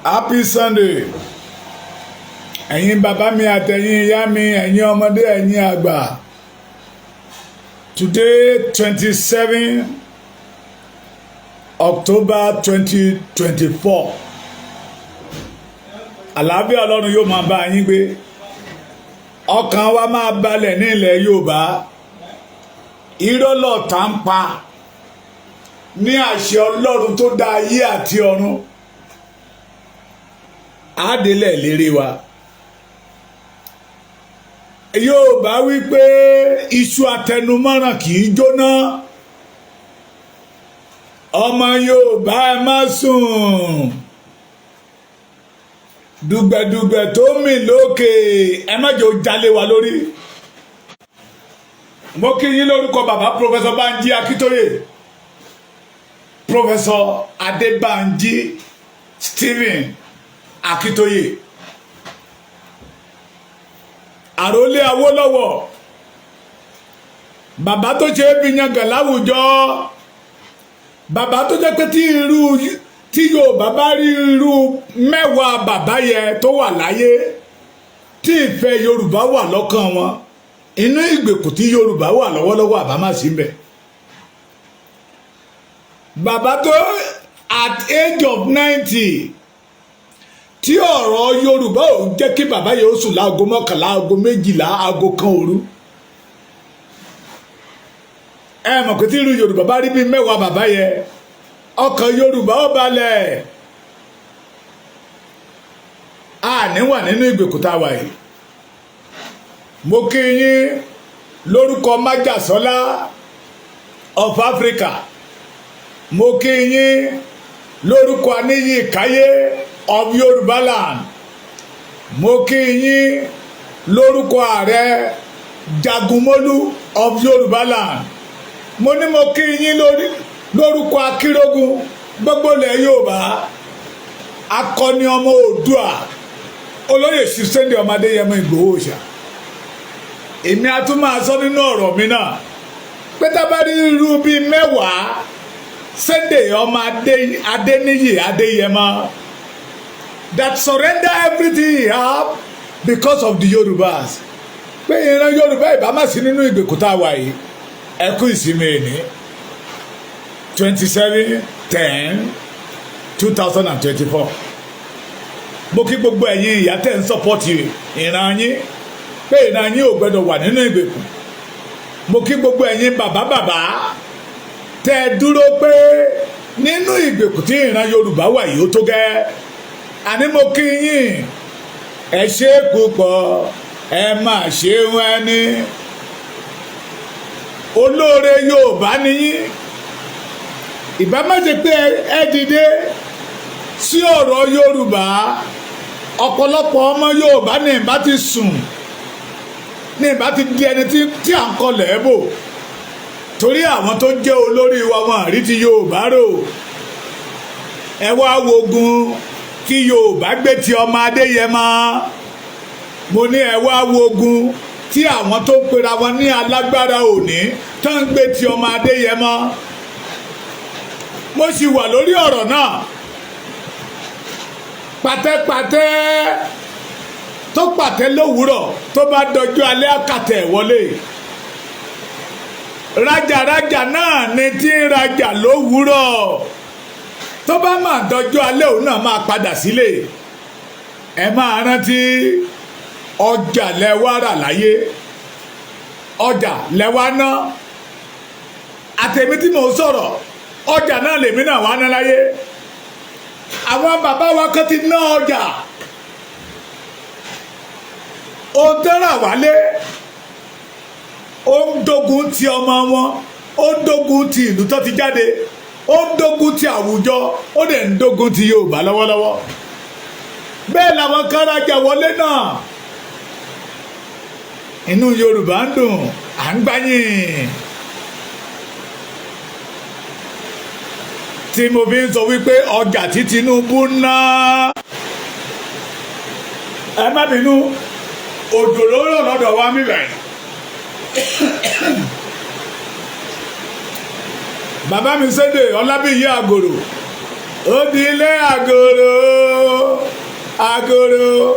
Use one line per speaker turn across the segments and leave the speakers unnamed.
Happy Sunday. Ẹ̀yin bàbá mi àtẹ̀yin ìyá mi, ẹ̀yin ọmọdé, ẹ̀yin àgbà. Today 27 October 2024. Àlàáfíà Ọlọ́run yóò máa bá yín gbé. Ọkàn wa máa balẹ̀ ní ilẹ̀ Yorùbá. Irọ́ lọ̀tá ń pa ní àṣẹ Ọlọ́run tó dá ayé àti ọ̀run. Àdélẹ̀ lérí wa. Yorùbá wí pé iṣu àtẹnumọ́ràn kì í jóná. Ọmọ Yorùbá ẹ má sùn. Dùgbẹ̀dùgbẹ̀ tó mì lókè ẹ má jẹ́ ó jalè wa lórí. Mo kí yín lórúkọ bàbá Professor Banji Akitoye, Professor Adebanji Stephen Akitoye, àrólé Awólọ́wọ̀, bàbá tó ṣe é fi yangàn láwùjọ, bàbá tó jẹ́ pé tí Yorùbá bá rí irú mẹ́wàá bàbá yẹn tó wà láyé tí ìfẹ́ Yorùbá wà lọ́kàn wọn, inú ìgbèkùn tí Yorùbá wà lọ́wọ́lọ́wọ́ àbá má sí mbẹ̀. Bàbá tó at age of 90 tí ọ̀rọ̀ Yorùbá ò jẹ́ kí bàbá yẹn ó sùn láago mọ́kànlá, aago méjìlá, aago kan òru. Ẹ mọ̀ pé tí irú Yorùbá bá rí bí mẹ́wàá bàbá yẹn, ọkàn Yorùbá ó balẹ̀. A ní wà nínú ìgbèkùn tá a wà yìí. Mo kí yín lórúkọ Májàsọ́lá of Africa. Mo kí yín lórúkọ Aníyì Káyé of Yoruba land. Mo kí yín lórúkọ ààrẹ Jagunmólú of Yoruba land. Mo ní mo kí yín lórúkọ Akírógun gbogbo ilẹ̀ Yorùbá, akọni ọmọ Oòduà, olóyè Sunday ọmọ Adéyẹmọ Ìgbòho Òòṣà. Èmi a tún máa sọ nínú ọ̀rọ̀ mi náà pé tá bá rí irú bíi mẹ́wàá Sunday ọmọ Adéníyì Adéyẹmọ that surrender everything he have because of the Yorubas, pé ìran Yorùbá ìbámu sí nínú ìgbèkùn tá a wà yìí. Ẹ kú ìsinmi ẹni 27/10/2024. Mo kí gbogbo ẹ̀yin ìyá tẹ́ ń sọ́pọ́tì ìran yín pé ìran yín ò gbọdọ̀ wà nínú ìgbèkùn. Mo kí gbogbo ẹ̀yin bàbá tẹ́ ẹ dúró pé nínú ìgbèkùn tí ìran Yorùbá wà yìí ó tó gẹ́. Àní mo kí yín, ẹ ṣé púpọ̀, ẹ má ṣe wọ́n ẹni. Olóore Yorùbá ni yín. Ìbá má jẹ́ pé ẹ dìde sí ọ̀rọ̀ Yorùbá, ọ̀pọ̀lọpọ̀ ọmọ Yorùbá ní ìbá ti sùn, ní ìbá ti di ẹni tí à ń kọlẹ̀ ẹ́ bò, torí àwọn tó jẹ́ olórí wa wọn àrí ti Yorùbá rò. Ẹ wá wogun kí Yorùbá gbé ti ọmọ Adéyẹmọ. Mo ní ẹ wá wogun tí àwọn tó pera wọn ní alágbára òní tó ń gbé ti ọmọ Adéyẹmọ. Mo sì wà lórí ọ̀rọ̀ náà. Pàtẹ́pàtẹ́ tó pàtẹ́ lówùúrọ̀ tó bá dọjú alẹ́ àkàtẹ̀ wọlé. Rájàrájà náà ni tí ń rajà lówùúrọ̀ tó bá máa dọjú alẹ́ òun náà máa padà sílé. Ẹ máa rántí ọjà lẹ́wà rà láyé, ọjà lẹ́wà ná. Àtẹ̀mí tí mò ń sọ̀rọ̀, ọjà náà lèmi náà wá ná láyé. Àwọn bàbá wa kan ti ná ọjà. Ohun tó rà wálé ó ń dógun ti ọmọ wọn, ó ń dógun ti ìlú tó ti jáde, ó ń dógun ti àwùjọ, ó dẹ̀ ń dógun ti Yorùbá lọ́wọ́lọ́wọ́. Bẹ́ẹ̀ làwọn kan rajà wọlé náà. Inú Yorùbá ń dùn, à ń gbáyìn. Tí mo fi ń sọ wípé ọjà tí Tinubu ná, ẹ má bínú, òjò ló rọ̀ lọ́dọ̀ wa mí báyìí. Bàbá mi Sunday Ọlábíyí Àgòrò, ó di ilé àgòrò. agoro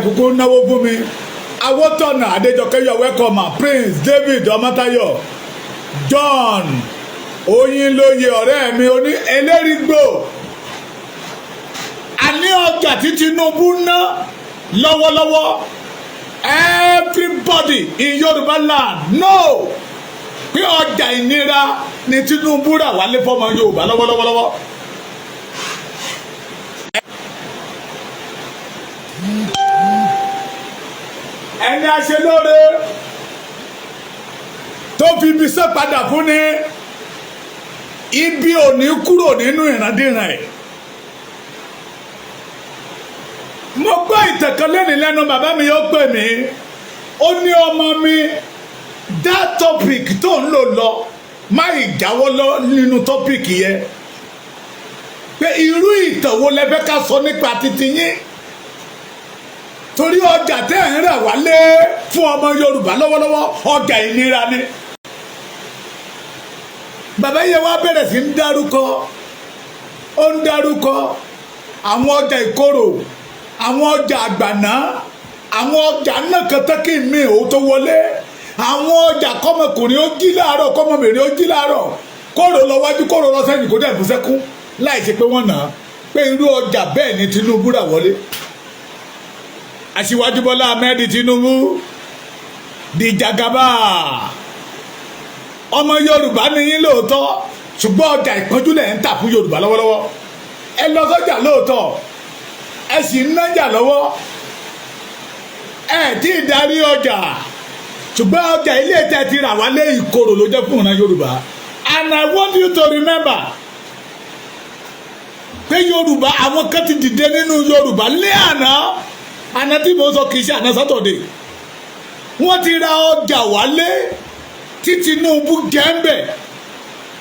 kúkú náwó fún mi Awótọ̀nà Adéjọkẹ́ yọ welcome Prince David Ọmọ́táyọ̀ John Oyinlóye ọ̀rẹ́ mi oní elérìgbò àní ọjà tí Tinubu ná lọ́wọ́lọ́wọ́ everybody in Yoruba land know pé ọjà ìnira ni Tinubu rà wálé fọmọ Yorùbá lọ́wọ́lọ́wọ́. ẹni aṣelóore tó fi ibi sẹ́ padà fún ni ibi ò ní kúrò nínú ìrandíran ẹ̀. mo gbọ́ ìtẹ̀kọ́ lẹ́nu bàbá mi yóò pè mí ó ní ọmọ mi that topic tó ń lò lọ má ìjáwọ́ lọ nínú topic yẹn pé irú ìtàn wo lẹ fẹ́ ká sọ nípa titi yín torí ọjà tẹ́ ẹ̀ ń rà wálé fún ọmọ Yorùbá lọ́wọ́lọ́wọ́ ọjà ìnira ni. bàbá yẹn wá bẹ̀rẹ̀ sí ń dárúkọ àwọn ọjà ìkorò àwọn ọjà àgbàná àwọn ọjà nàkàtàkì mi ò tó wọlé àwọn ọjà kọ́mọkùnrin ó jí láàárọ̀ kọ́mọbìnrin ó jí láàárọ̀ kóró lọ wájú kóró lọ sẹ́yìn kó dẹ̀ bú sẹ́kún láì ṣe pé wọ́n nà á pé irú ọjà bẹ́ẹ̀ ni Tinubu rà wọlé. Aṣíwájú Bọ́lá Ahmed Tinubu di jagaba ọmọ Yorùbá ni yín lóòótọ́ ṣùgbọ́n ọjà ìpọ́njú lẹ̀ ń tà fún Yorùbá lọ́wọ́lọ́wọ́ ẹ lọ sọ́jà lóòótọ́ ẹ sì ń nájà lọ́wọ́ ẹ tí ì darí ọjà ṣùgbọ́n ọjà ilé tẹ́ ti rà wálé ìkorò ló jẹ́ fún ìran Yorùbá and I want you to remember pé Yorùbá àwọn kan ti dìde nínú Yorùbá lé àná tí mo sọ kì í ṣe àná Saturday wọ́n ti ra ọjà wálé tí Tinubu jẹ́ ń bẹ̀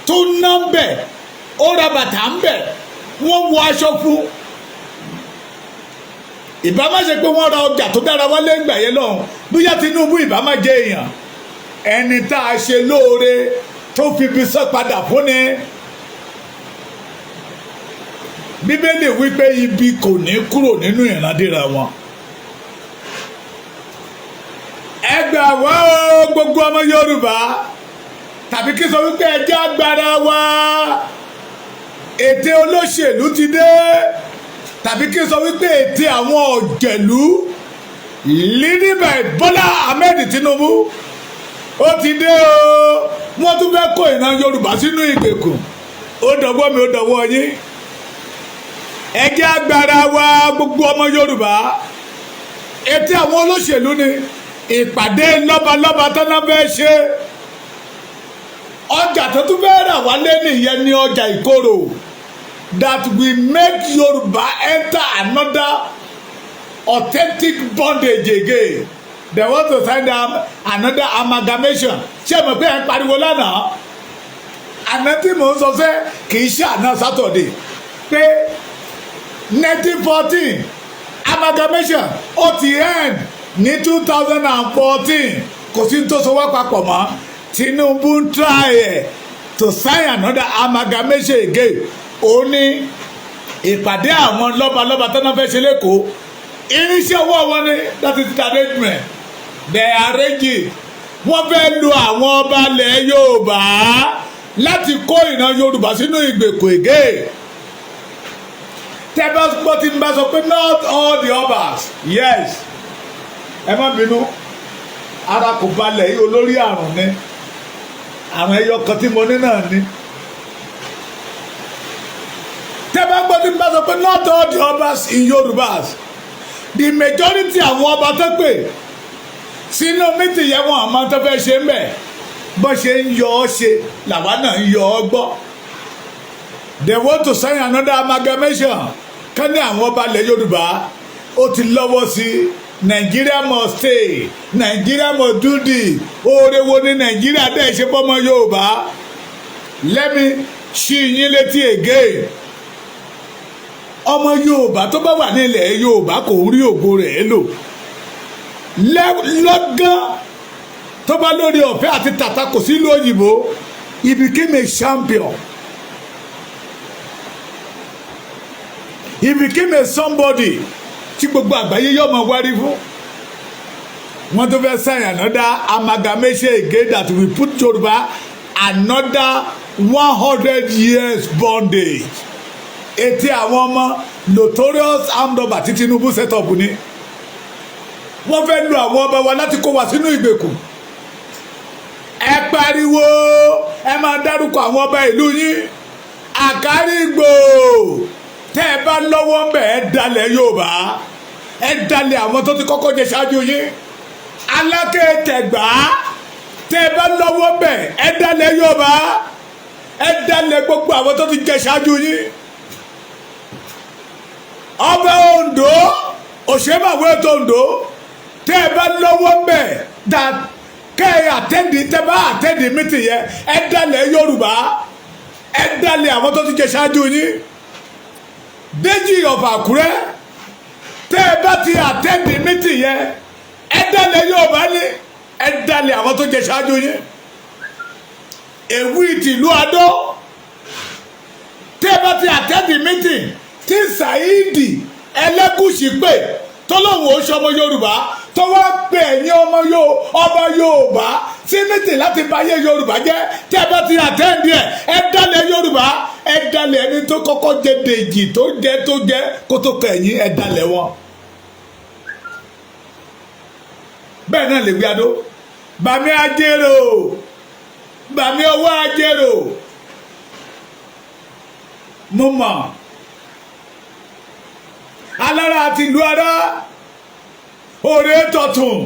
tó ná ń bẹ̀ ó ra bàtà ń bẹ̀ wọ́n wọ aṣọ fún ìbá má ṣe pé wọ́n ra ọjà tó dára wálé ń gbà yẹn lọ́hùn bóyá Tinubu ìbá má jẹ́ èèyàn ẹni tá a ṣe lóore tó fi ibi sọ padà fún ni Bíbélì wípé ibi kò ní kúrò nínú ìrandíran wọn. ẹgbẹ́ àwa o gbogbo ọmọ Yorùbá tàbí kí sọ wípé ẹjẹ́ agbára wa ète olóṣèlú ti dé tàbí kí sọ wípé ète àwọn ọ̀jẹ̀lú lídìbà Bọ́lá Ahmed Tinubu ó ti dé o wọ́n tún fẹ́ kó ìran Yorùbá sínú ìgbèkùn ó dọ̀wọ́ mi ó dọ̀wọ́ yín ẹjẹ́ agbára wa gbogbo ọmọ Yorùbá ète àwọn olóṣèlú ni ìpàdé lọ́balọ́ba tó náà fẹ́ ṣe ọjà tó tún fẹ́ rà wálé nìyẹn ní ọjà ìkorò that will make Yorùbá enter another authentic bondage again they want to sign another amalgamation ṣé mo pé ẹ ń pariwo lánàá àná tí mò ń sọ fẹ́ kì í ṣe àná Saturday pé 1914 amalgamation ó ti end ní 2014 kò sí tó so wá papọ̀ mọ́ Tinubu ń try to sign another amalgamation again ó ní ìpàdé àwọn lọ́balọ́ba tó náà fẹ́ ṣe lẹ́kọ̀ọ́ irinṣẹ́ ọwọ́ wọn ni that is the arrangement they arrange it wọ́n fẹ́ lo àwọn ọba ilẹ̀ Yorùbá láti kó ìran Yorùbá sínú ìgbèkùn again tẹ́ bá gbọ́ tí n bá sọ pé not all the obas yes ẹ má bínú ara kò balẹ̀ yìí olórí àrùn ni àrùn ẹyọ kan tí mo ní náà ni tẹ́ bá gbọ́ tí n bá sọ pé not all the obas in Yorùbás the majority àwọn ọba tó pè sínú mítì yẹn wọn àmọ́ tó fẹ́ ṣe ń bẹ̀ bó ṣe ń yọ ọ́ ṣe làwa náà ń yọ ọ́ gbọ́ they want to sign another amalgamation ká ní àwọn ọba ilẹ̀ Yorùbá ó ti lọ́wọ́ sí Nigeria must stay Nigeria must do this oore wo ni Nigeria dẹ̀ ṣe fọ́mọ Yorùbá let me ṣí yín létí again ọmọ Yorùbá tó bá wà nílẹ̀ Yorùbá kò rí ògo rẹ̀ lò lọ́gán tó bá lórí ọ̀fẹ́ àti tàtà kò sí ìlú òyìnbó he became a champion he became a somebody tí gbogbo àgbáyé yóò máa wárí fún. Wọ́n tó fẹ́ sign another amalgamation again that will put Yoruba another 100 years bondage. Etí àwọn ọmọ notorious armed robber tí Tinubu set up ni. Wọ́n fẹ́ lu àwọn ọba wa láti kó wa sínú ìgbèkùn. Ẹ pariwo, ẹ máa dárúkọ àwọn ọba ìlú yín. Àkárìgbò tẹ́ ẹ bá lọ́wọ́ ń bẹ̀ ẹ dalẹ̀ Yorùbá. Ẹ dalẹ̀ àwọn tó ti kọ́kọ́ jẹ ṣáájú yín. Aláké Tẹ̀gbá tẹ́ ẹ bá lọ́wọ́ ń bẹ̀ ẹ dalẹ̀ Yorùbá. Ẹ dalẹ̀ gbogbo àwọn tó ti jẹ ṣáájú yín. Ọba Ondo òṣèmàwé tó Ondo tẹ́ ẹ bá lọ́wọ́ ń bẹ̀ kẹ́ ẹ àtẹ́ndì tẹ́ bá àtẹ́ndì mítì yẹn ẹ dalẹ̀ Yorùbá. Ẹ dalẹ̀ àwọn tó ti jẹ ṣáájú yín. Déjì of Àkúrẹ́ tẹ́ ẹ bá ti àtẹ́ndì mítì yẹn ẹ dalẹ̀ Yorùbá ní. Ẹ dalẹ̀ àwọn tó jẹ ṣáájú yín. Èwì tìlú Adó tẹ́ ẹ bá ti àtẹ́ndì mítì tí Saidi Ẹlẹ́gùṣì pè tó lóun ò ṣọmọ Yorùbá tó wá pè ẹ̀yin ọmọ Yorùbá sí mítì láti báyé Yorùbá jẹ́ tẹ́ ẹ bá ti àtẹ́ǹdì ẹ dalẹ̀ Yorùbá. Ẹ dalẹ̀ ẹni tó kọ́kọ́ jẹ Dèjì tó jẹ kó tó kọ ẹ̀yìn ẹ dalẹ̀ wọn. Bẹ́ẹ̀ náà lè wí Adó bàmí ajérò bàmí ọwọ́ ajérò mo mọ̀ alára àti ìlú ara òré tọ̀tún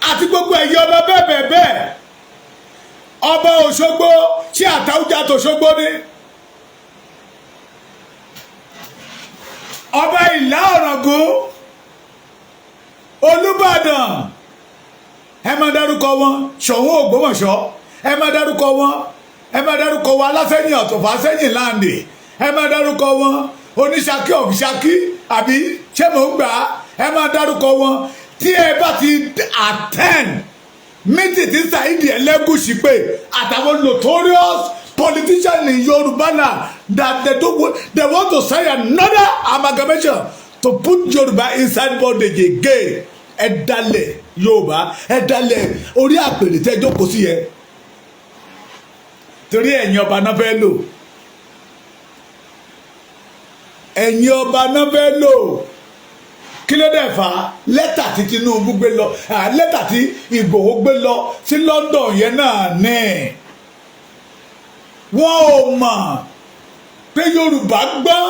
àti gbogbo ẹ̀yẹ ọba bẹ́ẹ̀ ọba Òṣogbo tí Àtàwùjá tòṣogbo ní ọba Ìlá Ọ̀ràngún Olúbàdàn ẹ máa dárúkọ wọn Ṣọ̀ún Ògbómọ̀ṣọ́ ẹ máa dárúkọ wọn Aláfẹ́yìn Ọ̀tọ̀fà sẹ́yìn láǹdì ẹ máa dárúkọ wọn Oníṣakí of Ṣakí àbí ṣé mò ń gbà ẹ máa dárúkọ wọn tí ẹ bá ti attend meeting tí Saidi Ẹlẹ́gùṣì pé àtàwọn notorious politicians in Yoruba land that they want to sign another amalgamation to put Yoruba inside bondage again. Ẹ dalẹ̀ Yorùbá ẹ dalẹ̀ orí àpèrè tẹ́ jókòó sí yẹn torí ẹ̀yin ọba náà fẹ́ lò. Ẹ̀yin ọba náà fẹ́ lò kí ló dẹ̀ fà á lẹ́tà tí Tinubu gbé lọ lẹ́tà tí Ìgbòho gbé lọ sí London yẹn náà ní wọ́n ò mọ̀ pé Yorùbá gbọ́.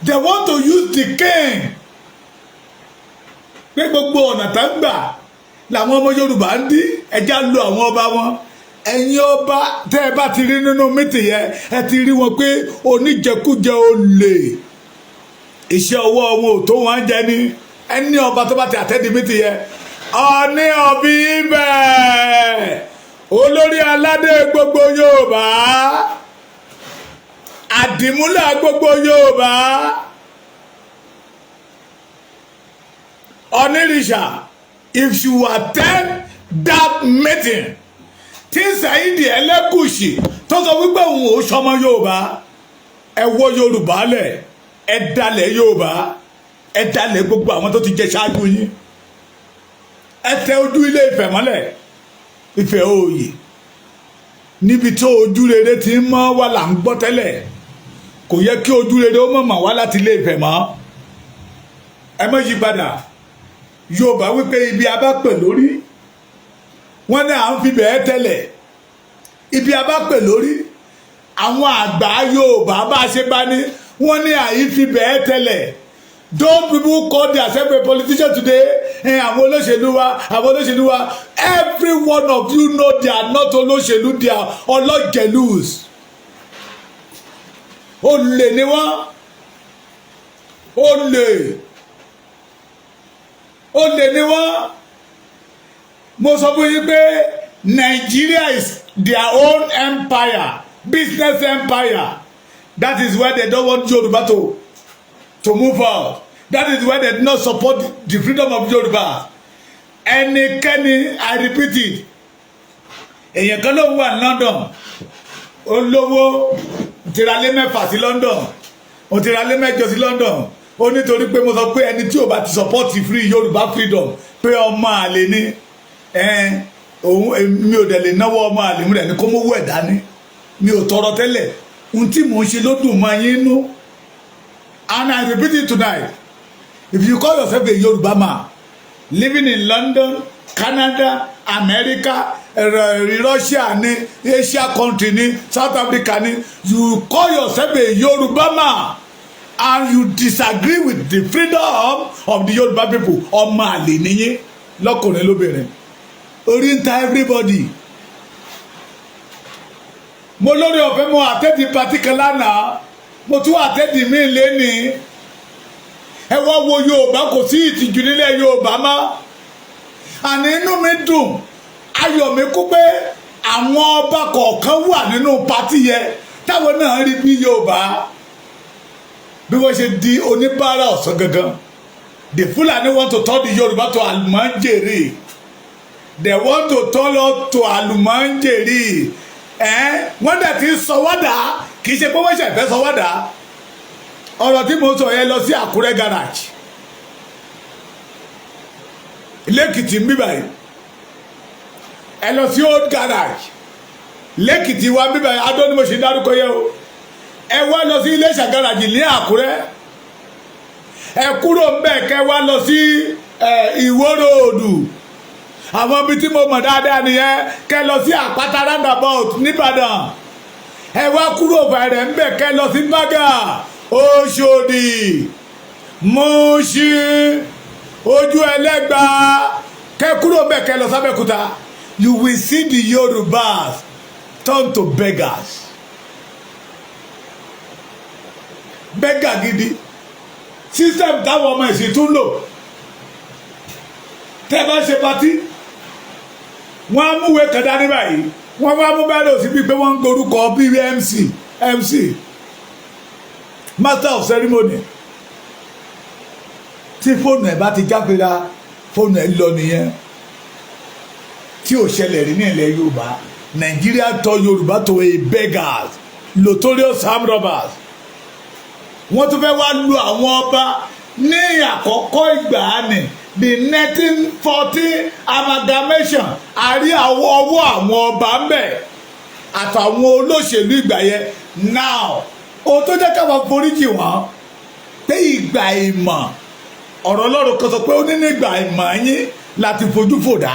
They want to use the king pé gbogbo ọ̀nà tá ń gbà làwọn ọmọ Yorùbá ń dí ẹja lo àwọn ọba wọn. Ẹ̀yin ọba tẹ́ ẹ bá ti rí nínú mítì yẹn ẹ ti rí wọn pé oníjẹkújẹ olè iṣẹ́ ọwọ́ wọn ò tó wọn jẹ ní. Ẹni ọba tó bá ti àtẹ́dí mítì yẹn Ọọ̀ni ọ̀bí ibẹ̀ olórí aládé gbogbo Yorùbá àdìmúlà gbogbo Yorùbá Onírìṣà if you attend that meeting tí Saidi Ẹlẹ́gùṣì tó sọ wípé òun ò sọmọ Yorùbá ẹ wọ Yorùbá lẹ̀ ẹ dalẹ̀ Yorùbá ẹ dalẹ̀ gbogbo àwọn tó ti jẹ ṣáájú yín ẹ tẹ ojú Ilé Ifẹ̀ mọ́lẹ̀ Ifẹ̀ òòyì níbi tó ojú rere ti ń mọ́ wà là ń gbọ́ tẹ́lẹ̀ kò yẹ kí ojú rere ó mọ̀ wá láti Ilé Ifẹ̀ mọ́ ẹ má yí padà. Yorùbá wípé ibi abápè lórí wọ́n ní à ń fi bẹ́ẹ̀ tẹ́lẹ̀ ibi abápè lórí àwọn àgbà Yorùbá bá a ṣe bá ní wọ́n ní àyí fi bẹ́ẹ̀ tẹ́lẹ̀. Those people call themselves a politician today àwọn olóṣèlú wa every one of you know they are not olóṣèlú they are ọlọ́jẹ̀lús olè ni wọ́n olè ni wọ́n. Mo sọ fún yín pé Nigeria is their own empire business empire. That is why they don't want Yoruba to move out. That is why they do not support the freedom of Yoruba. Ẹnikẹ́ni I repeat it èèyàn kan ló wà ní London olówó ti ra lé mẹ́fà sí London ó ti ra lé mẹ́jọ sí London ó nítorí pé mo sọ pé ẹni tí ò bá ti support free Yorùbá freedom pé ọmọ àlè ni òun mi ò dẹ̀ lè náwó ọmọ àlè mi rẹ̀ ní kó mówó ẹ̀ dání mi ò tọrọ tẹ́lẹ̀ ohun tí mò ń ṣe ló dùn mọ́ yín nú. And I repeat it tonight, if you call yourself a Yoruba man living in London, Canada, America, Russia ni Asia country ni South Africa ni, you call yourself a Yoruba man and you disagree with the freedom of the Yoruba people, ọmọ àlè nìyí lọ́kùnrin lóbìnrin orí ń ta everybody. Mo lórí ọ̀fẹ́ mo àtẹ́dì pàtí kan lánàá mo tún àtẹ́dì mí lénìí ẹ wá wo Yorùbá kò sí ìtìjú nílẹ̀ Yorùbá mọ́ àní inú mi dùn ayọ̀ mi kú pé àwọn ọba kọ̀ọ̀kan wà nínú pàtí yẹn táwọn náà rí bí Yorùbá bí wọ́n ṣe di oníbàárà ọ̀sán gangan. The Fulani want to turn the Yoruba to àlùmọ́ǹjèrè. They want to turn us to àlùmọ́ǹjèrè. Wọ́n dẹ̀ ti sọ wádà kì í ṣe pé wọ́n ṣe fẹ́ sọ wádà. Ọ̀rọ̀ tí mo sọ yẹn lọ sí Àkúrẹ́ garage. Lẹ́kìtì ń bí báyìí. Ẹ lọ sí old garage. Lẹ́kìtì wa ń bí báyìí. Adó ni mo ṣe dárúkọ yẹ o. Ẹ wá lọ sí Iléṣà garage ní Àkúrẹ́. Ẹ kúrò ńbẹ̀ kẹ́ wá lọ sí Ìwó ròdù àwọn ibi tí mo mọ̀ dáadáa nìyẹn kẹ́ lọ sí Àpáta roundabout nìbàdàn ẹ wá kúrò bẹ̀rẹ̀ ńbẹ̀ kẹ́ lọ sí Bágà Òṣòdì Mùṣín Ojú Ẹlẹ́gbà kẹ́ kúrò ńbẹ̀ kẹ́ lọ sábẹ́kúta. You will see the Yorubas turn to beggars. Beggar gidi system táwọn ọmọ ìsìn tún lò tẹ́ bá ṣe patí wọ́n á múwèé kẹta ní báyìí wọ́n wá mú bẹ́ẹ̀ lọ sí bíi pé wọ́n ń gborúkọ bíi MC master of ceremony tí fóònù ẹ̀ bá ti jáfẹ́ra fóònù ẹ̀ lọ nìyẹn tí ò ṣẹlẹ̀ rí ní ilẹ̀ Yorùbá. Nigeria turn Yorùbá to a beggars notorious armed robbers. Wọ́n tún fẹ́ wá lu àwọn ọba ní àkọ́kọ́ ìgbà ni the 1940 amalgamation àrí ọwọ́ àwọn ọba ń bẹ̀ àtàwọn olóṣèlú ìgbà yẹn. Now ohun tó jẹ́ káwọn foríjì wọ́n pé ìgbà ìmọ̀ ọ̀rọ̀ Ọlọ́run kan sọ pé ó ní ní ìgbà ìmọ̀ yín láti fojú fòdà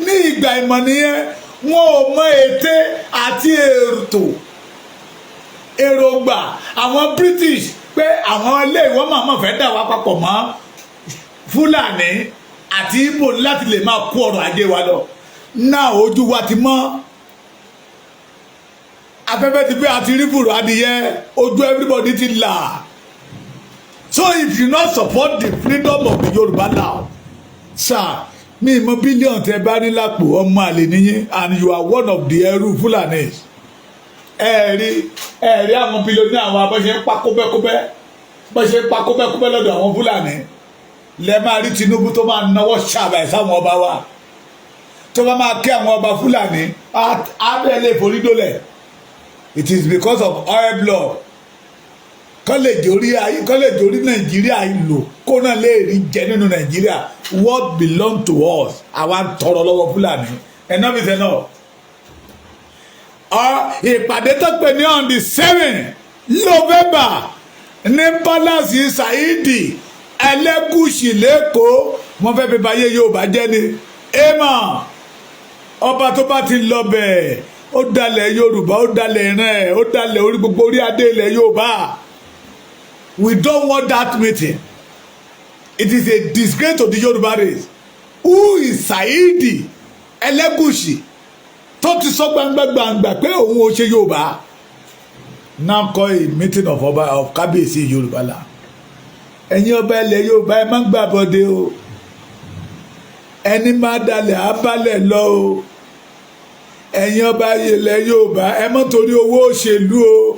ní ìgbà ìmọ̀ nìyẹn wọn ò mọ ète àti èròǹgbà àwọn British pé àwọn ilé ìwọ́n màmá fẹ́ dà wá papọ̀ mọ́ Fúlàní àti Ìgbò láti lè máa kó ọrọ̀ ajé wa lọ. Náà ojú wa ti mọ́ afẹ́fẹ́ ti pé àti rí bùrọ̀ adìyẹ ojú everybody ti là. So if you not support the freedom of the Yoruba land, sir, mi mọ bílíọ̀nù tẹ bá ní lápò ọmọ àlè níyìn and you are one of the ẹrú Fúlàní. ẹ̀rí àwọn bílíọ̀nù àwọn abọ́ṣe ń pa kóbẹ́kóbẹ́ bọ́ṣe ń pa kóbẹ́kóbẹ́ lọ́dọ̀ àwọn Fúlàní lẹ máa rí Tinubu tó máa náwó ṣàbẹ̀ sáwọn ọba wa tó bá máa kí àwọn ọba Fúlàní abẹ́lé forídólẹ̀. It is because of oil blood kọ́ lè jórí Nàìjíríà lò kó náà lè rí jẹ nínú Nàìjíríà. What belong to us àwa ń tọrọ lọ́wọ́ Fúlàní enough is enough. Ìpàdé tó pè ní on the 7th November ní Palace Saidi Ẹlẹ́gùṣì lẹ́kọ̀ọ́ wọ́n fẹ́ fi báyé Yorùbá jẹ́ ni. Èèmọ̀ ọba tó bá ti lọ bẹ̀ ó dalẹ̀ Yorùbá ó dalẹ̀ ìran ẹ̀ ó dalẹ̀ orí gbogbo orí adé ilẹ̀ Yorùbá. We don't want that meeting. It is a disgrace to the Yoruba race. Who is Saidi Ẹlẹ́gùṣì tó ti sọ gbangba pé òun ò ṣe Yorùbá? Now call a meeting of ọba of Kábíyèsí Yorùbá la. Ẹ̀yin ọba ilẹ̀ Yorùbá ẹ má gbàbọ̀dé o. Ẹni máa dalẹ̀ abálẹ̀ lọ o. Ẹ̀yin ọba ilẹ̀ Yorùbá ẹ má torí owó òṣèlú o.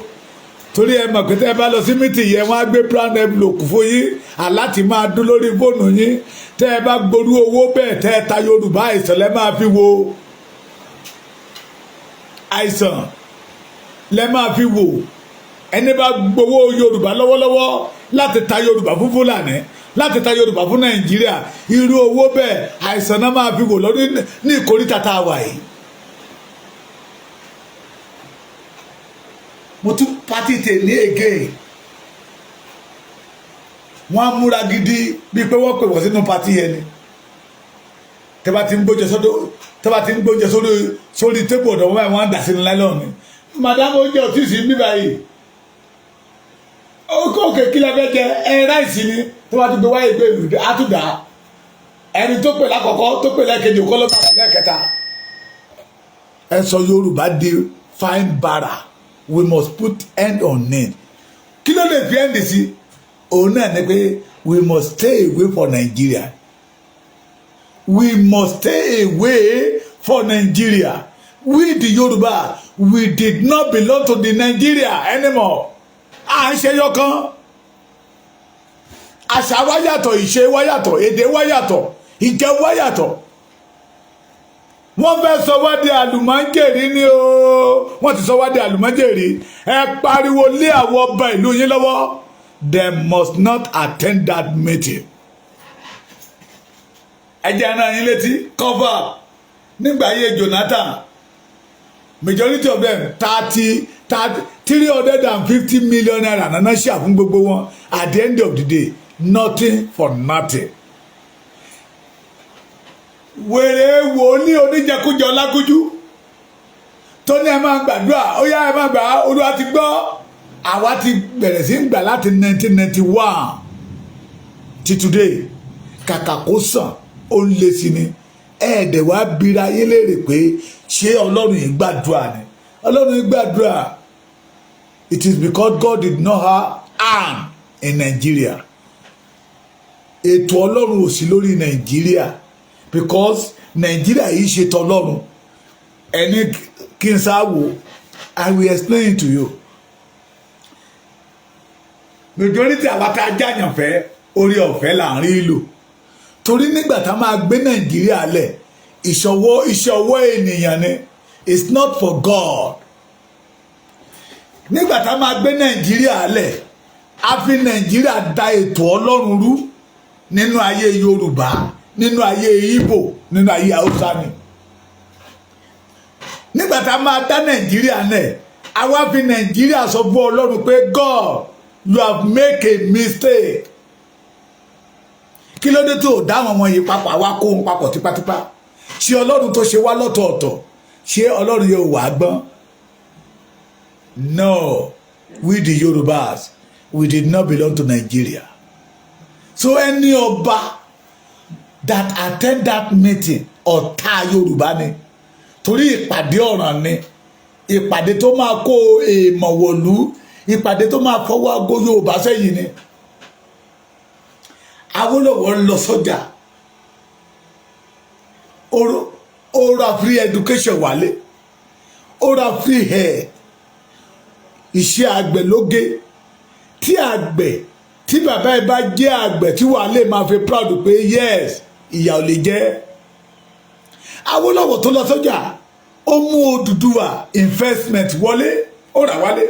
Torí ẹ mọ̀ pé tẹ́ ẹ bá lọ sí mítì yẹn wọ́n á gbé brand envelope fún yín àláti máa dún lórí fóònù yín. Tẹ́ ẹ bá gború owó bẹ́ẹ̀ tẹ́ ẹ ta Yorùbá àìsàn lẹ́ máa fi wo. Àìsàn lẹ́ máa fi wò ẹni bá gbowó Yorùbá lọ́wọ́lọ́wọ́ láti ta Yorùbá fún Fúlàní láti ta Yorùbá fún Nàìjíríà irú owó bẹ́ẹ̀ àìsàn náà máa fi wò lọ́dún ní ìkórìtà tá a wà yìí. mo tún pátì tèlé again wọ́n á múra gidi bíi pé wọ́n pè wọ́n sínú pátì yẹn ni tẹ́bá ti ń gbóúnjẹ sórí tébù ọ̀dọ̀ wọn báyìí wọ́n á dà sínú láìlọ́ọ̀ ni madame oúnjẹ ò tí ì sí bí báyìí òkè kí la fẹ́ jẹ ráìsì ni tó bá ti gbé wáyé gbé ìlú àtúndà ẹni tó pè lákọ̀ọ́kọ́ tó pè lẹ́ẹ̀kejì òkọ́ ló bá pè lẹ́ẹ̀kẹta. ẹ sọ Yorùbá di fine bara we must put end on it kí ló lè fi end sí òun náà ni pé we must stay away for Nigeria we must stay away for Nigeria we the Yoruba we did not belong to the Nigeria anymore. À ń ṣe yọkan àṣà wa yàtọ̀ ìṣe wa yàtọ̀ èdè wa yàtọ̀ ìjẹ wa yàtọ̀ wọ́n fẹ́ sọ wá di àlùmọ́jèrè ni o wọ́n ti sọ wá di àlùmọ́jèrè ẹ pariwo lé àwọn ọba ìlú yín lọ́wọ́ they must not attend that meeting. ẹ jẹ́ ẹran yín létí cover nígbà ayé Jonathan majority of them 350 million naira nana ṣe àfún gbogbo wọn at the end of the day nothing for nothing. wèrè wòlíì oníjẹkújẹ ọlágúnjú tó ní ẹ máa gbàdúrà ó yá ẹ máa gbà Olúwa ti gbọ́ àwa ti bẹ̀rẹ̀ sí ń gbà láti 1991 ti today kàkà kó sàn ó ń lé sí ni ẹ̀ẹ́dẹ̀ wá bira ayé léèrè pé ṣé Ọlọ́run yìí gbàdúrà ni Ọlọ́run yìí gbàdúrà. It is because God did not have hand in Nigeria. Ètò Ọlọ́run ò sí lórí Nàìjíríà because Nàìjíríà yìí ṣe tọlọ́run. Ẹni kí n sáwò I will explain it to you. Majority àwa tá a jáyàn fẹ́ orí ọ̀fẹ́ là ń rí lò. Torí nígbà tá a máa gbé Nàìjíríà lẹ̀ iṣẹ́ ọwọ́ ènìyàn ni it's not for God. Nígbà tá a máa gbé Nàìjíríà lẹ̀ a fi Nàìjíríà da ètò Ọlọ́run rú nínú ayé Yorùbá nínú ayé Ìgbò nínú ayé Haúsá ni. Nígbà tá a máa dá Nàìjíríà lẹ̀ a wá fi Nàìjíríà sọ fún Ọlọ́run pé God you have make a mistake. Kí ló dé tó dá àwọn ọmọ yìí papọ̀ àwa kó wọn papọ̀ tipátipá ṣé Ọlọ́run tó ṣe wá lọ́tọ̀ọ̀tọ̀ ṣé Ọlọ́run yóò wá gbọ́n. No, we the Yorubas, we did not belong to Nigeria. So any ọba that attend that meeting ọ̀tá Yorùbá ni torí ìpàdé ọ̀ràn ni ìpàdé tó máa kó èèmọ̀ wọ̀lú ìpàdé tó máa fọwọ́ ago Yorùbá sẹ́yìn ni. Awólọ́wọ̀ lọ sọ́jà ó ra free education wálé ó ra free hair iṣẹ́ àgbẹ̀ lóge tí àgbẹ̀ tí bàbá ẹ bá jẹ́ àgbẹ̀ tí wàá lè máa fi proud pé yes ìyà ò lè jẹ́. Awólọ́wọ̀ tó lọ sọ́jà ó mú Odùduwà investment wọlé ó rà wálé.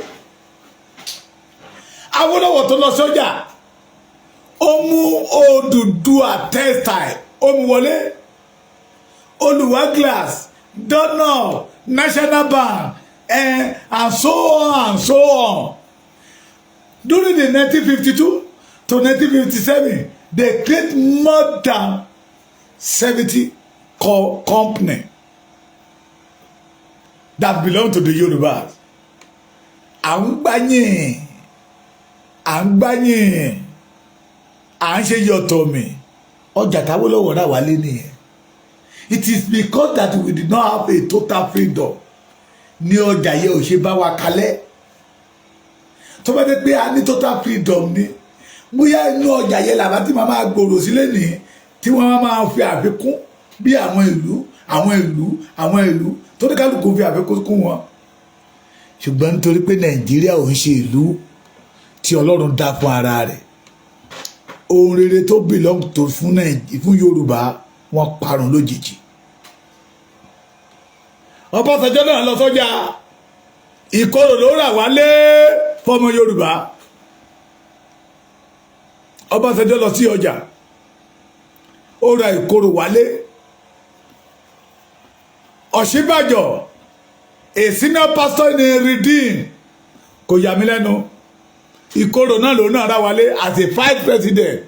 Awólọ́wọ̀ tó lọ sọ́jà ó mú Odùduwà textile ó mú wọlé. Olùwà glass Dunlop National Bank and so on and so on. During the 1952 to 1957, they create more than 70 companies that belong to the Yorubas. À ń gbáyìn, à ń ṣe yọ̀tọ̀ mi. Ọjà t'Awólọ́wọ̀ rà wálé nìyẹn. It is because that we did not have a total freedom. Ní ọjà yẹ ò ṣe bá wa kalẹ̀. Tó bá dé pé a ní total freedom ni bóyá inú ọjà yẹ làbá tí màá máa gbòòrò sílẹ̀ ní tí wọ́n máa fi àfikún bí àwọn ìlú tó ní kálukú fi àfikún kún wọn. Ṣùgbọ́n nítorí pé Nàìjíríà ò ń ṣe ìlú tí Ọlọ́run dá fún ara rẹ̀ ohun rere tó belong tó fún Yorùbá wọ́n parun lójijì. Ọbásanjọ́ náà lọ sọ́jà ìkorò ló rà wálé fọmọ Yorùbá. Ọbásanjọ́ lọ sí ọjà ó ra ìkorò wálé. Ọ̀ṣínbàjò a senior pastor in a redeem kò yà mí lẹ́nu ìkorò náà lòun náà ra wálé as a vice president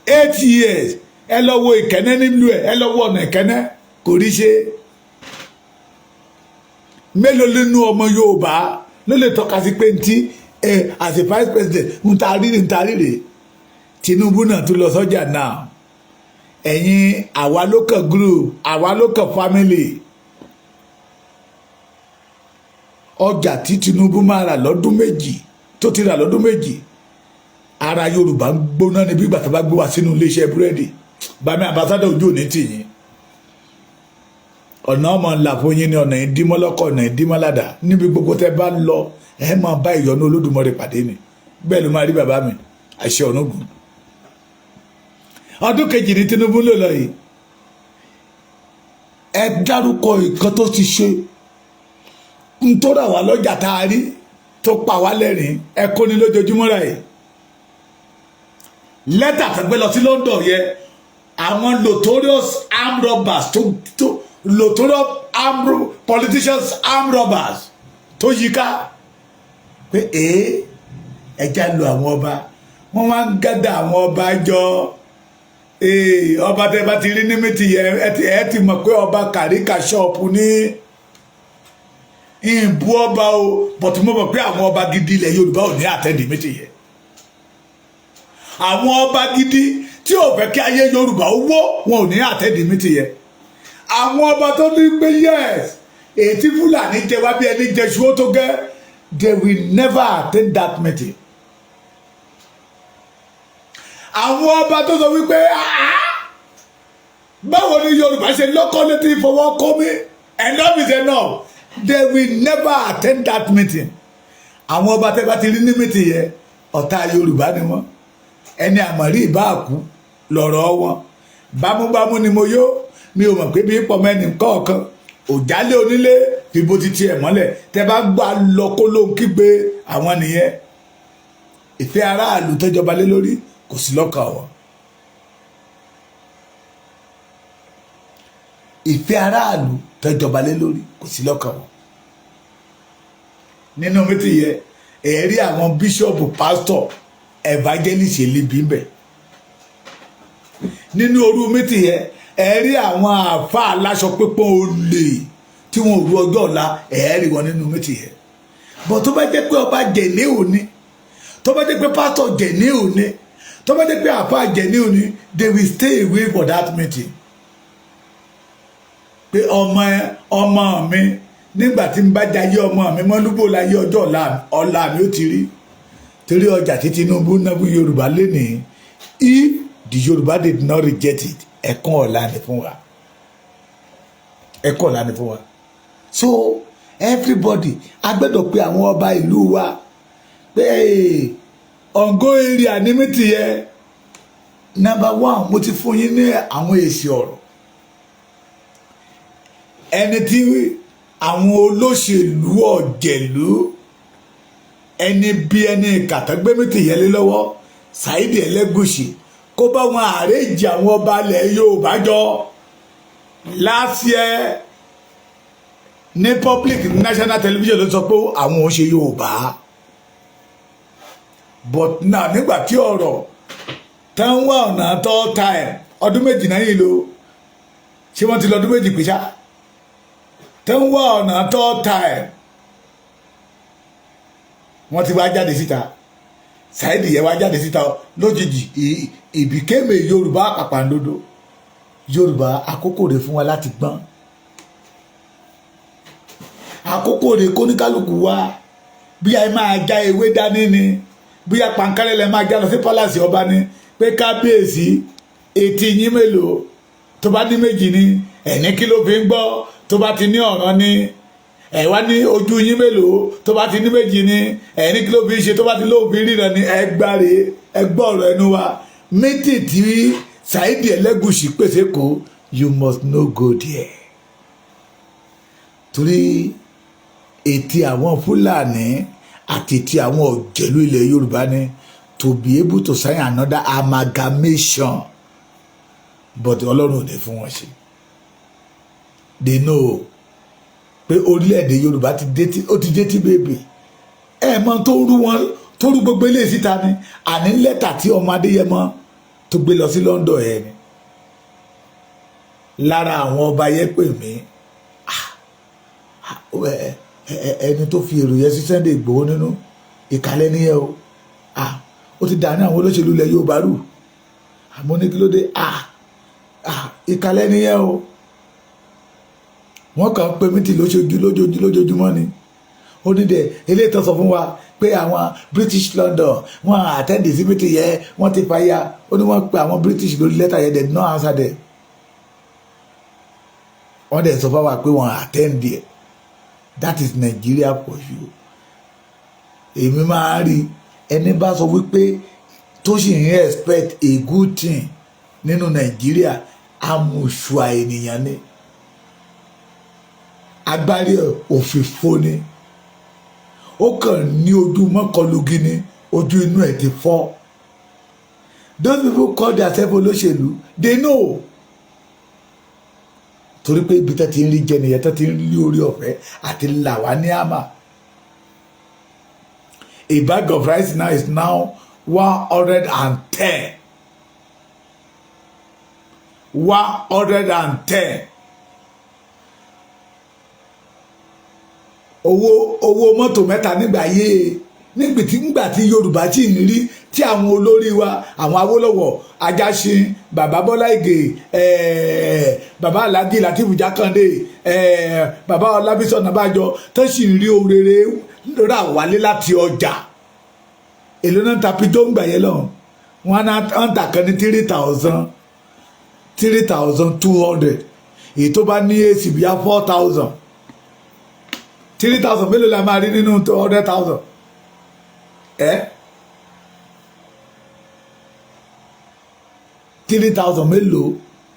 8 years. Ẹ lọ wo Ìkẹ́nnẹ́ nílùú ẹ lọ wo ọ̀nà Ìkẹ́nnẹ́ kò rí ṣe. Mélòó nínú ọmọ Yorùbá ló lè tọ́ka sí pé ntí as a vice president ntaari rè. Tinubu náà tún lọ sọ́jà náà. Ẹ̀yin àwa local group àwa local family. Ọjà tí Tinubu máa rà lọ́dún méjì tó ti rà lọ́dún méjì ara Yorùbá ń gbóná ní bí gbàtà bá gbé wá sínú iléeṣẹ́ búrẹ́dì. Bàmí àbáṣádọ̀ ojú òní tì yín. Ọ̀nà ọmọ ńlá fún yín ní ọ̀nà ìdímọ́lọ́kọ̀ ọ̀nà ìdímọ́ládà níbi gbogbo tẹ́ bá lọ ẹ máa bá ìyọ́nú Olódùmarè pàdé ni bẹ́ẹ̀ ló máa rí bàbá mi àṣẹ ọ̀nùgùn. Ọdún kejì ní Tinubu ló lọ yìí ẹ dárúkọ nǹkan tó ti ṣe ń tó rà wá lọ́jà tá a rí tó pa wá lẹ́rìn ẹ kó ní lójoojúmọ́ rà yìí. Lẹ́tà tó gbé lọ sí London yẹ àwọn notorious armed robbers notorious politicians armed robbers tó yí ká pé ẹja lo àwọn ọba wọn wá ń gádà àwọn ọba jọ ọba tẹ bá ti rí ní mítì yẹ ẹ ti mọ̀ pé ọba kàríkà ṣọ́ọ̀pù ní ìbú ọba o bọ̀tú mo mọ̀ pé àwọn ọba gidi ilẹ̀ Yorùbá ò ní àtẹ́ndì mítì yẹ. Àwọn ọba gidi tí ò fẹ́ kí ayé Yorùbá ó wó wọn ò ní àtẹ́ndì mítì yẹ. Àwọn ọba tó ní pé yes èyí tí Fúlàní jẹ wá bí ẹni jẹ ṣuó tó gẹ́ they will never attend that meeting. Àwọn ọba tó sọ wípé báwo ni Yorùbá ṣe lọ́kọ́ létí ìfọwọ́ kọ́ mi enough is enough they will never attend that meeting. Àwọn ọba tẹ́ bá ti rí ní meeting yẹ ọ̀tá Yorùbá ni wọ́n ẹni àmọ̀rí ìbáàkú lọ̀rọ̀ wọn bámúbámú ni mo yó mi ò mọ̀ pé bí pọ̀ mẹ́ni kọ̀ọ̀kan òjálé onílé fìbò ti tiẹ̀ mọ́lẹ̀ tẹ́ bá gbà lọ kó ló ń kígbe àwọn nìyẹn. Ìfẹ́ aráàlú tẹ́jọba lé lórí kò sí lọ́kàn wọn. Ìfẹ́ aráàlú tẹ́jọba lé lórí kò sí lọ́kàn wọn. Nínú mítì yẹ ẹ̀rí àwọn bíṣọ̀bù pásítọ̀ evangelist elibi ń bẹ. Nínú orú mítì yẹ ẹ̀rí àwọn àfa aláṣọ pípọ́n olè tí wọn ò rú ọjọ́ ọ̀la ẹ̀rí wọn nínú mítì yẹ. Bọ̀ tó bá jẹ́ pé ọba jẹ̀ní òní tó bá jẹ́ pé pásítọ̀ jẹ̀ní òní tó bá jẹ́ pé àfa jẹ̀ní òní they will stay away for that meeting. Pé ọmọ mi nígbà tí n bá jayé ọmọ mi mọ́lúbò láyé ọjọ́ ọ̀la mi ó ti rí torí ọjà tí Tinubu náà fún Yorùbá lénìí if the Yorùbá did not reject it ẹ̀kan ọ̀la ni fún wa ẹ̀kan ọ̀la ni fún wa. So everybody agbẹ́dọ̀ pé àwọn ọba ìlú wa pé ọ̀ngọ́ èrè ànímítì yẹ number 1 mo ti fún yín ní àwọn èsì ọ̀rọ̀ ẹni tí àwọn olóṣèlú ọ̀jẹ̀lú ẹni bí ẹni kàtàgbẹ́mìtì yẹlé lọ́wọ́ Saidi Ẹlẹ́gùṣì kó bá wọn àrèjì àwọn ọba ilẹ̀ Yorùbá jọ last year ní public national television ló sọ pé àwọn ò ṣe Yorùbá but now nígbà tí ọ̀rọ̀ tán wà ọ̀nà third time ọdún méjì náà yìí ló ṣé wọ́n ti lọ ọdún méjì pèsè tán wà ọ̀nà third time wọ́n ti wá jáde síta Saidi yẹ wá jáde síta lójijì ìbíkémè Yorùbá àpàpàǹdodo Yorùbá àkókò rẹ̀ fún wa láti gbọ́n àkókò rẹ̀ kóníkálukú wa bí a máa já ewé dání ni bí a pàǹkárẹ́ lẹ́ máa já lọ sí pálásì ọba ni pé kábíyèsí etí yín mélòó tó bá ní méjì ni ẹ̀ní kí ló fi ń gbọ́ tó bá ti ní ọ̀ràn ni ẹ wá ní ojú yín mélòó tó bá ti ní méjì ni ẹni kí ló fi ṣe tó bá ti lóòfin ríran ni ẹgbàre ẹgbọ́ ọ̀rọ̀ ẹnu wa méjì tí Saidi Ẹlẹ́gùṣì pèsè kó you must no go there torí ètí àwọn Fúlàní àti ti àwọn òjèlú ilẹ̀ Yorùbá ni to be able to sign another amalgamation but Ọlọ́run ò ní fún wọn ṣe. They know pé orílẹ̀-èdè Yorùbá ó ti dé tí bèbè ẹ mọ tó rú gbogbo ilé síta ni àní lẹ́tà tí ọmọ Adéyẹmọ tó gbé lọ sí London ẹ ni lára àwọn ọba yẹn pè mí ẹni tó fi èrò yẹn sí Sunday Ìgbòho nínú ìkàlẹ̀ nìyẹn o ó ti dàní àwọn olóṣèlú ilẹ̀ Yorùbá rù àmọ́ ní kí ló dé ìkàlẹ̀ nìyẹn o wọ́n kàn ń pe mítì lójoojúmọ́ ni ó ní dẹ̀ eléyìí tó sọ fún wa pé àwọn British London wọ́n àtẹ́ǹdì sí mítì yẹn wọ́n ti fàyà ó ní wọ́n pe àwọn British lórí lẹ́tà yẹn dẹ̀ no answer dẹ̀ wọ́n dẹ̀ sọ fún wa pé wọ́n àtẹ́ǹdì ẹ̀ that is Nigeria for you. Èmi máa rí ẹni bá sọ wípé tó sì ń expect a good thing nínú Nàìjíríà amùsùà ènìyàn ni agbárí òfìfo ni ó kàn ní ojú mọ́kànlógún ni ojú inú ẹ̀ ti fọ́. Those people call themselves olóṣèlú they know torí pé ibi tó ti ń rí jẹ nìyẹn tó ti ń rí orí ọ̀fẹ́ àti làwa ní àmà. A bag of rice now is now 110. 110. owó mọ́tò mẹ́ta nígbà tí Yorùbá tí ń rí tí àwọn olórí wa àwọn Awólọ́wọ̀ Ajáṣin bàbá Bọ́lá Ìgè bàbá Alhaji Lateef Jákàndé bàbá Ọlábísí Ọ̀nàbànjọ tó sì ń rí orere rà wálé láti ọjà èlò náà ta pidó ń gbà yẹn lọ wọn ń tà kan ní 3,200 èyí tó bá ní èsì bíi 4,000 3,000 mélòó la máa rí nínú 100,000 3,000 mélòó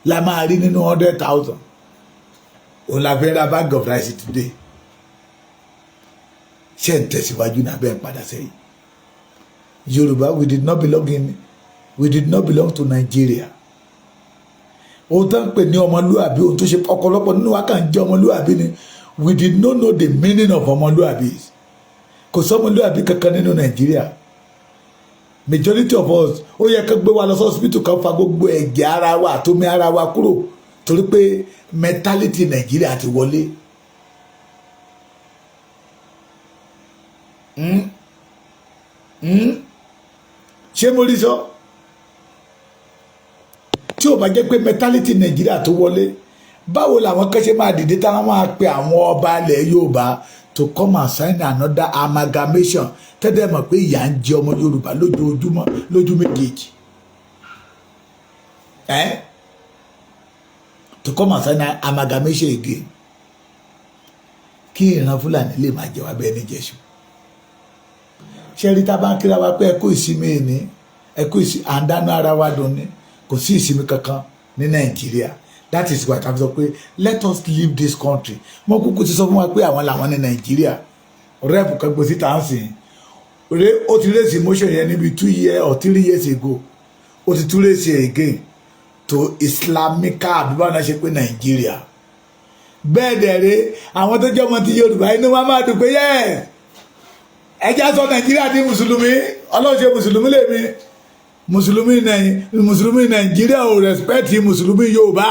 la máa rí nínú 100,000 òun la fẹ́ ra bag of rice today ṣé ń tẹ̀síwájú náà bẹ́ẹ̀ padà sẹ́yìn. Yorùbá we did not belong to Nigeria. Ohun tó ń pè ní ọmọlúàbí ohun tó ṣe ọ̀pọ̀lọpọ̀ nínú wa kàn jẹ́ ọmọlúàbí ni we did not know the meaning of ọmọlúàbí. Kò sọ́mọlúàbí kankan nínú Nàìjíríà. Majority of us ó yẹ ká gbé wa lọ sí hospital kan fa gbogbo ẹ̀jẹ̀ ara wa àtomi ara wa kúrò torí pé mentality Nàìjíríà ti wọlé. Ṣé mo rí sọ? Tí ò bá jẹ́ pé mentality Nàìjíríà tó wọlé báwo làwọn kan ṣe máa dìde táwọn máa pe àwọn ọba ilẹ̀ Yorùbá to come and sign another amalgamation tẹ́lẹ̀ mọ̀ pé ìyà ń jẹ ọmọ Yorùbá lójoojúmọ́ lójú méjèèjì to come and sign amalgamation again kí ìran Fúlàní lè máa jẹ wá bẹ́ẹ̀ ní Jésù. Ṣé rí tá bá ń kíra wa pé ẹ kú ìsinmi ní ẹ kú ìsinmi à ń dáná ara wa dùn ní kò sí ìsinmi kankan ní Nàìjíríà. That is why I'm sọ pé let us leave this country. Mo kúkú ti sọ fún wa pé àwọn làwọn ní Nàìjíríà rẹ́pù kan gbé síta ń sìn ó ti raise motion yẹn níbi 2 years or 3 years ago ó ti tún raise again to Islamica àbíbá náà ṣe pé Nàìjíríà bẹ́ẹ̀ dẹ̀rẹ́ àwọn tó jẹ́ ọmọ ti Yorùbá inú wa máa dùn pé yẹ́ ẹjẹ́ sọ Nàìjíríà di mùsùlùmí ọlọ́ọ̀ṣẹ́ mùsùlùmí lèmi mùsùlùmí Nàìjíríà ò respect mùsùlùmí Yorùbá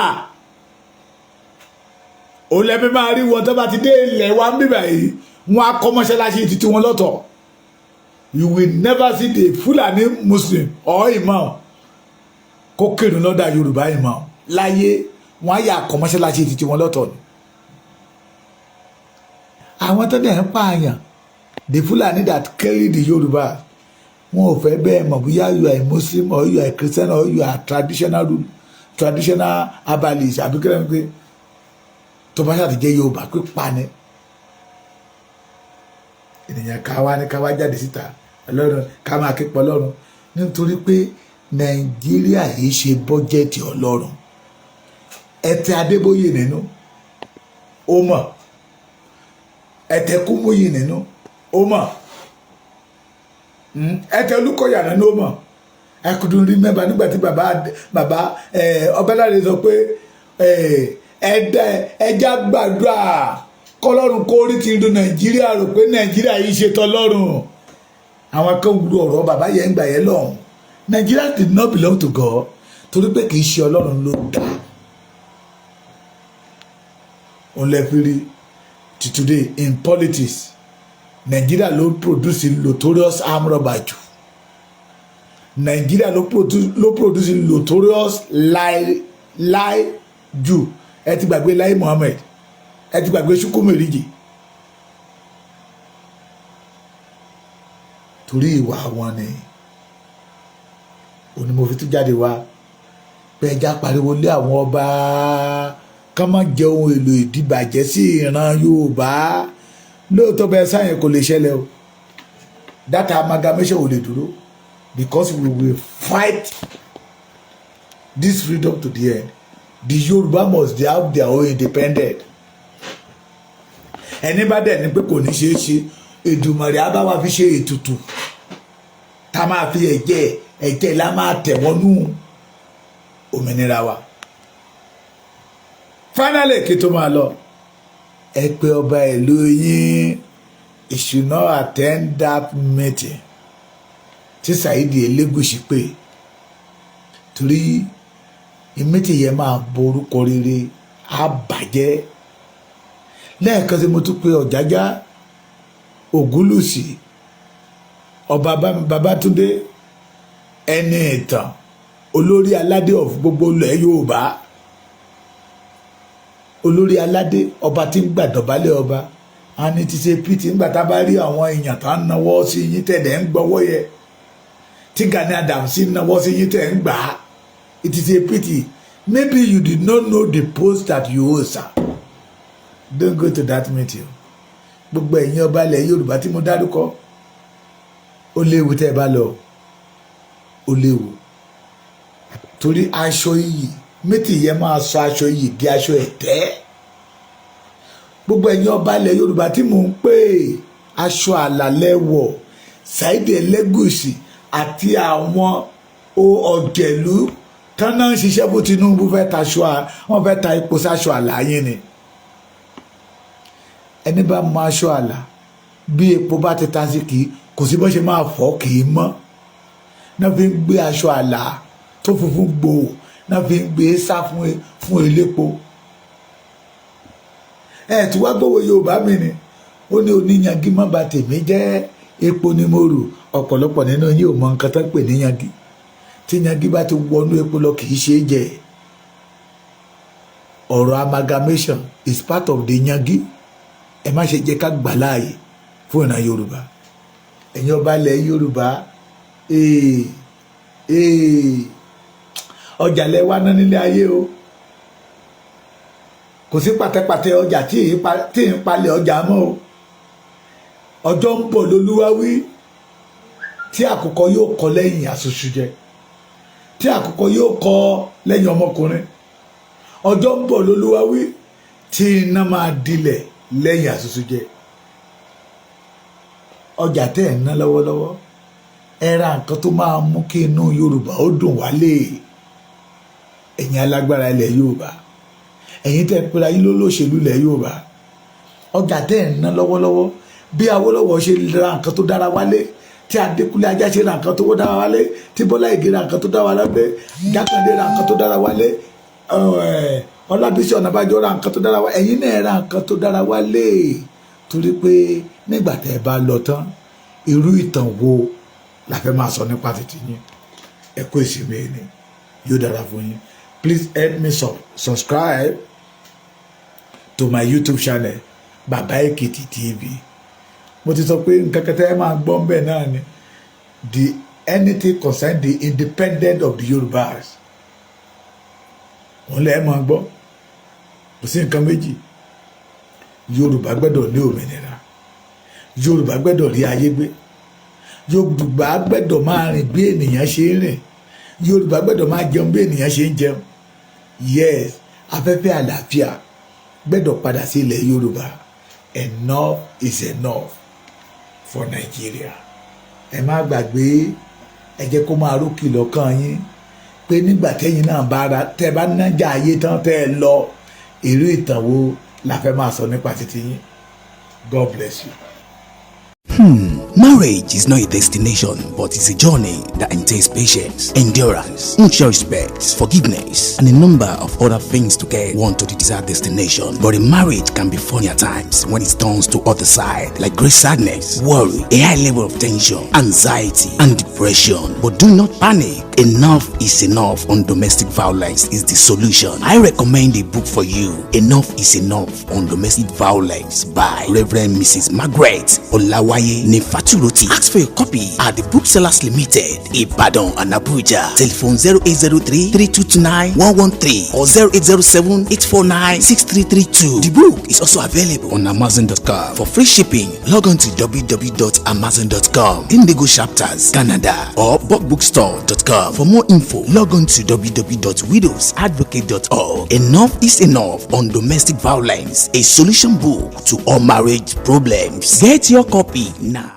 ó lẹ́bí máa rí wọn tó bá ti dé ilẹ̀ wa ń bíbà yìí wọn á kọ́ mọ́ṣáláṣí títí wọn lọ́tọ̀. You will never see the Fulani Muslim or imam kó kírun lọ́dà Yorùbá imam láyé wọn á yà kọ́ mọ́ṣáláṣí títí wọn lọ́tọ̀ ni. Àwọn tó dẹ̀ ń pààyàn the Fulani that carry the Yorùbá wọn ò fẹ́ bẹ́ẹ̀ mọ̀ bóyá you are a Muslim or you are a Christian or you are traditional herbalist àbí kí lóun pé tó bá ṣàtì jẹ́ Yorùbá pé pa ni ènìyàn ká wá jáde síta Ọlọ́run ká máa ké pọ̀ Ọlọ́run nítorí pé Nàìjíríà yìí ṣe bọ́jẹ́tì Ọlọ́run ẹ̀tẹ̀ Adébóyè nínú ó mọ̀ ẹ̀tẹ̀ Kúmóyè nínú ó mọ̀ ẹ tẹ Olúkọ̀yà náà ló mọ̀. I couldn't remember nígbà tí bàbá Ọbáláre sọ pé ẹja gbàdúrà kọ́lọ́run kórí ti ìlú Nàìjíríà rò pé Nàìjíríà yìí ṣe tọ́lọ́run. Àwọn kan wúlò ọ̀rọ̀ bàbá yẹn ń gbà yẹn lọ́hùn. Nigeria did not belong to God torí pé kì í ṣe Ọlọ́run ló dá. Òun lè fi rí to today in politics Nigeria ló produce notorious armed robber jù. Nigeria ló produce notorious lie jù. Ẹ ti gbàgbé Lai Mohammed, ẹ ti gbàgbé Chukwumerije. Torí ìwà wọn ni òní mo fi tún jáde wá pé ẹja pariwo lé àwọn ọba kán má jẹ ohun èlò ìdìbàjẹ́ sí ìran Yorùbá. Lóòótọ́ bẹ́ẹ̀ sáyẹn kò lè ṣẹlẹ̀ o. That amalgamation ò lè dúró because we will fight this freedom to the end. The Yoruba must have their own independence. Ẹni bá dẹ̀ ní pé kò ní ṣeé ṣe Èdùmàrè á bá wa fi ṣe ètùtù tá máa fi ẹ̀jẹ̀ la máa tẹ̀ wọnú òmìnira wa. Finally kí tó máa lọ ẹ pé ọba ìlú yín it should not attend that meeting tí Saidi Elegushi pé torí ìmítì yẹn máa borúkọ rere á bàjẹ́. Lẹ́ẹ̀kan sí mo tún pé Ọ̀jájá Ògúnlùsì ọba Babátúndé ẹni ìtàn olórí aládé of gbogbo ilẹ̀ Yorùbá, olórí aládé ọba tí ń gbàdọ̀bálẹ̀ ọba a ní ti ṣe pt nígbà tá a bá rí àwọn èèyàn tá ń nawọ́ sí yín tẹ̀lé ń gbọ́wọ́ yẹ tí Gani Adams sí nawọ́ sí yín tẹ̀ ń gbà á. It is a pity. Maybe you did not know the post that you hold, sir. Don't go to that meeting. Gbogbo ẹ̀yin ọba ilẹ̀ Yorùbá tí mo dárúkọ ó léwu tẹ́ ẹ bá lọ, ó léwu torí aṣọ iyì méjì yẹn máa sọ aṣọ iyì di aṣọ ẹ̀tẹ́. Gbogbo ẹ̀yin ọba ilẹ̀ Yorùbá tí mò ń pè aṣọ àlàlẹ́wọ̀ Saidi Elegushi àti àwọn ọ̀jẹ̀lú tán náà ń ṣiṣẹ́ bó Tinubu wọ́n fẹ́ ta epo sáṣọ àlàyé ni. Ẹni bá mọ aṣọ àlà bí epo bá ti ta sí kò sí bó ṣe máa fọ́ kì í mọ́. Náà fi ń gbé aṣọ àlà tó funfun gbòò náà fi ń gbé sá fún elépo. Ẹ tí wá gbówó Yorùbá mi ni ó ní oníyangi má ba tèmi jẹ́ epo ni mo rù. Ọ̀pọ̀lọpọ̀ nínú yín ò mọ nǹkan tó ń pè ní yangi. Tí yangi bá ti wọnú epo lọ kì í ṣe é jẹ. Ọ̀rọ̀ amalgamation is part of the yangi. Ẹ má ṣe jẹ́ ká gbà láàyè fún ìran Yorùbá. Ẹ̀yin ọba ilẹ̀ Yorùbá ọjà lẹ wá ná nílé ayé o. Kò sí pàtẹ́pàtẹ́ ọjà tí ń palẹ̀ ọjà mọ́ o. Ọjọ́ ń bọ̀ lolúwa wí tí àkùkọ yóò kọ lẹ́yìn àṣoṣù jẹ, tí àkùkọ yóò kọ lẹ́yìn ọmọkùnrin. Ọjọ́ ń bọ̀ lolúwa wí tí iná máa dilẹ̀ lẹ́yìn àṣoṣù jẹ. Ọjà tẹ́ ẹ̀ ń ná lọ́wọ́lọ́wọ́ ẹ ra nǹkan tó máa mú kí inú Yorùbá ó dùn wálé. Ẹ̀yin alágbára ilẹ̀ Yorùbá, ẹ̀yin tẹ́ ń pera yín lólóṣèlú ilẹ̀ Yorùbá, ọjà tẹ́ ẹ̀ ń ná lọ́wọ́lọ́wọ́ bí Awólọ́wọ̀ ṣe ra nǹkan tó dára wálé, tí Adékúnlé Ajá ṣe ra nǹkan tó dára wálé, tí Bọ́lá Ìgè ra nǹkan tó dára wálé, Jákàndé ra nǹkan tó dára wálé, Ọlábísí Ọ̀nàbàjọ́ ra nǹkan tó dára wálé. Ẹ̀yin náà ra nǹkan tó dára wálé torí pé nígbà tẹ́ ẹ bá lọ tán irú ìtàn wo la fẹ́ máa sọ nípa títí yín. Ẹ kú ìsinmi ẹni yóò dára fún yín. Please help me subscribe to my YouTube channel Baba Ekiti TV. Mo ti sọ pé nǹkan kẹtẹ ẹ máa gbọ́ ń bẹ̀ náà ni anything concern the independence of the Yorubas. Òun lẹ́ẹ̀ máa gbọ́ kò sí nǹkan méjì. Yorùbá gbẹ́dọ̀ ní òmìnira, Yorùbá gbẹ́dọ̀ rí ayé gbé, Yorùbá gbẹ́dọ̀ máa rìn bí ènìyàn ṣe ń rìn, Yorùbá gbẹ́dọ̀ máa jẹun bí ènìyàn ṣe ń jẹun. Yes, afẹ́fẹ́ àlàáfíà gbẹ́dọ̀ padà sí ilẹ̀ Yorùbá. Enough is enough for Nigeria. ẹ má gbàgbé ẹ jẹ́ kó máa rókì lọ́kàn yín pé nígbà tẹ́yìn náà tẹ́ bá nájà ayé tán tẹ́ ẹ lọ èrè ìtàn wo la fẹ́ máa sọ nípa títí yín. God bless you.
Marriage is not a destination, but it's a journey that entails patience, endurance, mutual respect, forgiveness, and a number of other things to get one to the desired destination. But a marriage can be funny at times when it turns to other side, like great sadness, worry, a high level of tension, anxiety, and depression. But do not panic. Enough is enough on domestic violence is the solution. I recommend a book for you, Enough is Enough on Domestic Violence by Reverend Mrs. Margaret Olawaye Nefaturoti. Ask for your copy at the Booksellers Limited, Ibadan and Abuja. Telephone 0803-3229-113 or 0807-849-6332. The book is also available on Amazon.com. For free shipping, log on to www.amazon.com, Indigo Chapters, Canada, or bookbookstore.com. For more info, log on to www.widowsadvocate.org. Enough is Enough on Domestic Violence, a solution book to all marriage problems. Get your copy now.